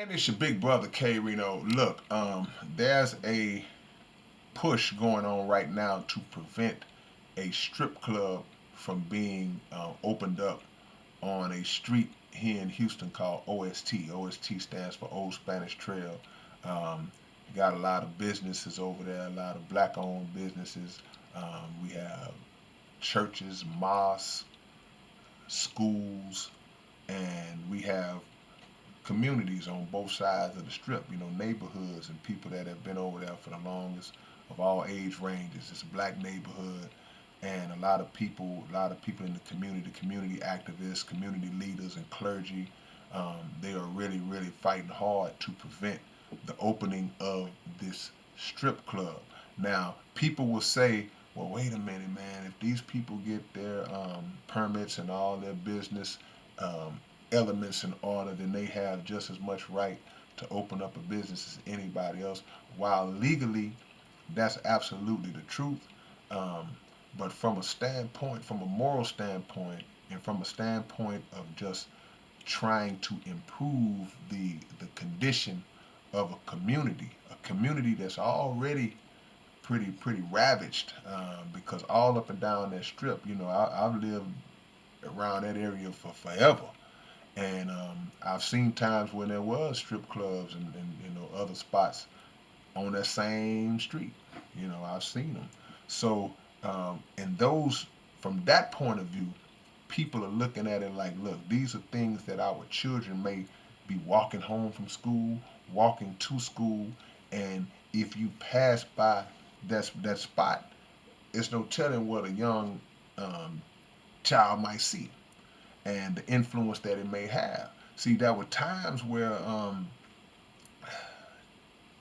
Man, it's your big brother K-Rino. Look, there's a push going on right now to prevent a strip club from being opened up on a street here in Houston called OST. OST stands for Old Spanish Trail. You got a lot of businesses over there, a lot of black-owned businesses. We have churches, mosques, schools, and we have communities on both sides of the strip, neighborhoods and people that have been over there for the longest of all age ranges. It's a black neighborhood and a lot of people in the community activists, community leaders and clergy, they are really, really fighting hard to prevent the opening of this strip club. Now, people will say, well, wait a minute, man, if these people get their permits and all their business um, elements in order, then they have just as much right to open up a business as anybody else. While legally, that's absolutely the truth. Um, but from a standpoint, from a moral standpoint, and from a standpoint of just trying to improve the condition of a community that's already pretty ravaged, because all up and down that strip, I've lived around that area for forever. And I've seen times when there was strip clubs and other spots on that same street. I've seen them. So and those from that point of view, people are looking at it like, look, these are things that our children may be walking home from school, walking to school, and if you pass by that spot, it's no telling what a young um, child might see and the influence that it may have. See, there were times where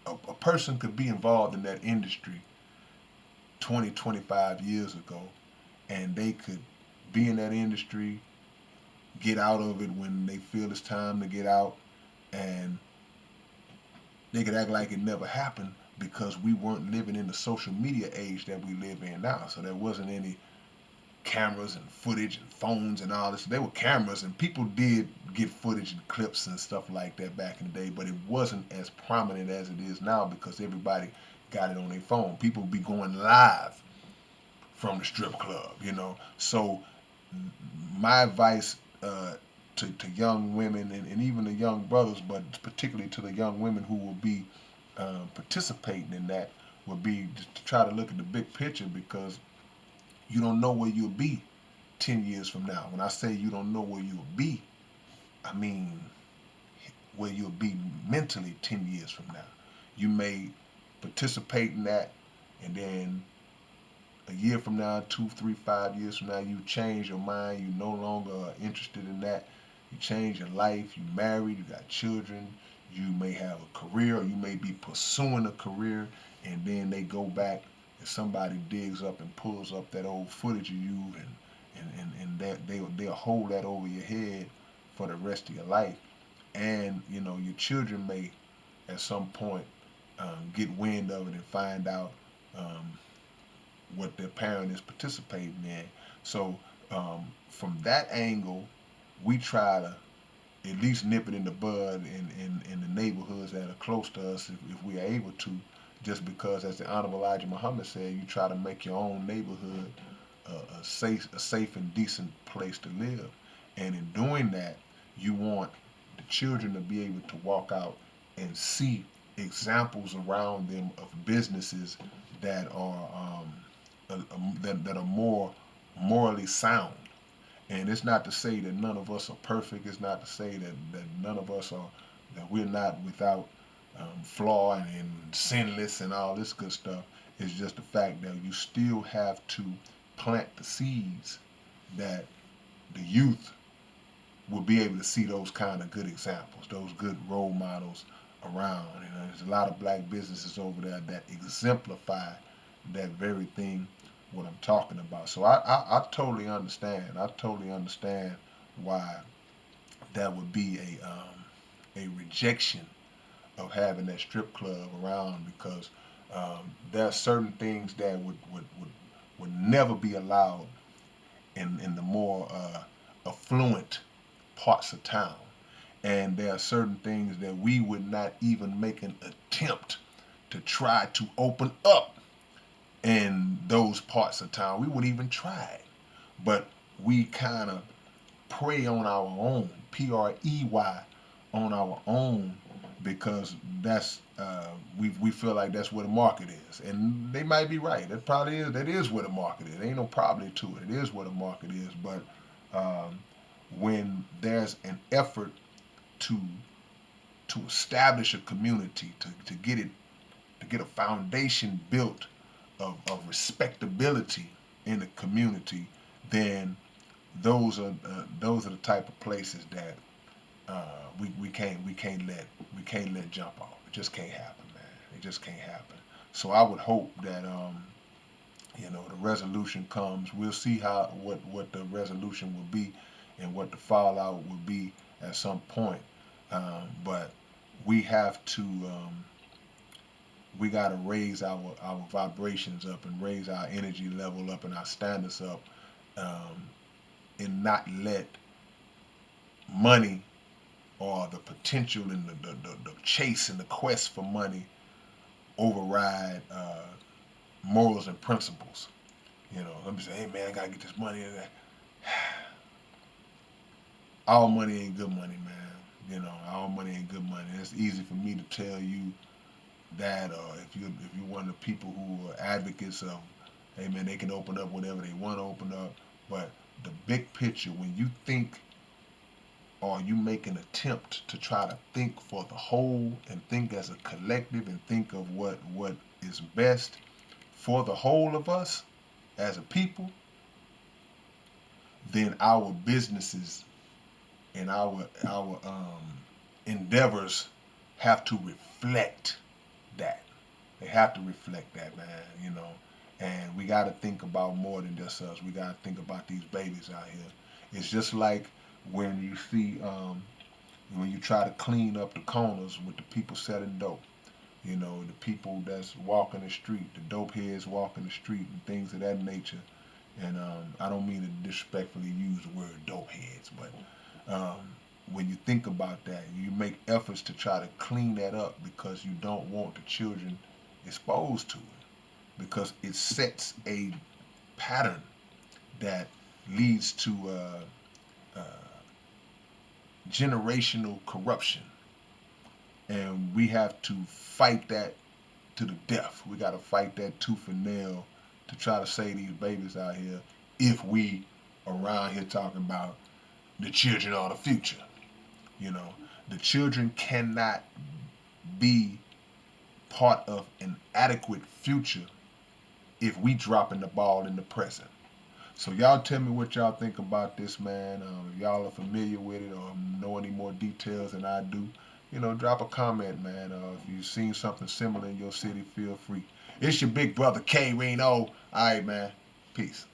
a person could be involved in that industry 20, 25 years ago, and they could be in that industry, get out of it when they feel it's time to get out, and they could act like it never happened because we weren't living in the social media age that we live in now. So there wasn't any cameras and footage and phones and all this. There were cameras and people did get footage and clips and stuff like that back in the day, but it wasn't as prominent as it is now because everybody got it on their phone. People be going live from the strip club. So my advice to young women and even the young brothers, but particularly to the young women who will be participating in that, would be just to try to look at the big picture because you don't know where you'll be 10 years from now. When I say you don't know where you'll be, I mean where you'll be mentally 10 years from now. You may participate in that, and then a year from now, 2, 3, 5 years from now, you change your mind. You no longer are interested in that. You change your life. You married. You got children. You may have a career, or you may be pursuing a career, and then they go back and somebody digs up and pulls up that old footage of you, and that they'll hold that over your head for the rest of your life. And your children may at some point get wind of it and find out um, what their parent is participating in. So from that angle, we try to at least nip it in the bud in the neighborhoods that are close to us if we are able to. Just because, as the Honorable Elijah Muhammad said, you try to make your own neighborhood a safe and decent place to live. And in doing that, you want the children to be able to walk out and see examples around them of businesses that are that are more morally sound. And it's not to say that none of us are perfect. It's not to say that none of us are that we're not without flaw and sinless and all this good stuff. It's just the fact that you still have to plant the seeds that the youth will be able to see those kind of good examples, those good role models around. There's a lot of black businesses over there that exemplify that very thing what I'm talking about. So I totally understand. I totally understand why that would be a rejection of having that strip club around because there are certain things that would never be allowed in the more affluent parts of town. And there are certain things that we would not even make an attempt to try to open up in those parts of town. We wouldn't even try it. But we kind of prey on our own, PREY, on our own, because that's we feel like that's where the market is, and they might be right. That probably is. That is where the market is. There ain't no probably to it. It is where the market is. But um, when there's an effort to establish a community, to get it, to get a foundation built of respectability in the community, then those are the type of places that we can't let jump off. It just can't happen, man. It just can't happen. So I would hope that the resolution comes. We'll see how what the resolution will be and what the fallout will be at some point. But we have to we got to raise our vibrations up and raise our energy level up and our standards up, um, and not let money or the potential and the chase and the quest for money override morals and principles. Let me say, hey man, I gotta get this money. All money ain't good money, man. All money ain't good money. It's easy for me to tell you that, or if you're one of the people who are advocates of, hey man, they can open up whatever they want to open up. But the big picture, when you think or you make an attempt to try to think for the whole and think as a collective and think of what is best for the whole of us as a people, then our businesses and our endeavors have to reflect that. They have to reflect that, man. And we got to think about more than just us. We got to think about these babies out here. It's just like when you see when you try to clean up the corners with the people selling dope. The people that's walking the street, the dope heads walking the street, and things of that nature. And I don't mean to disrespectfully use the word dope heads, but when you think about that, you make efforts to try to clean that up because you don't want the children exposed to it, because it sets a pattern that leads to generational corruption, and we have to fight that to the death. We got to fight that tooth and nail to try to save these babies out here. If we around here talking about the children are the future, the children cannot be part of an adequate future if we dropping the ball in the present. So y'all tell me what y'all think about this, man. If y'all are familiar with it or know any more details than I do, drop a comment, man. If you've seen something similar in your city, feel free. It's your big brother K-Rino. All right, man. Peace.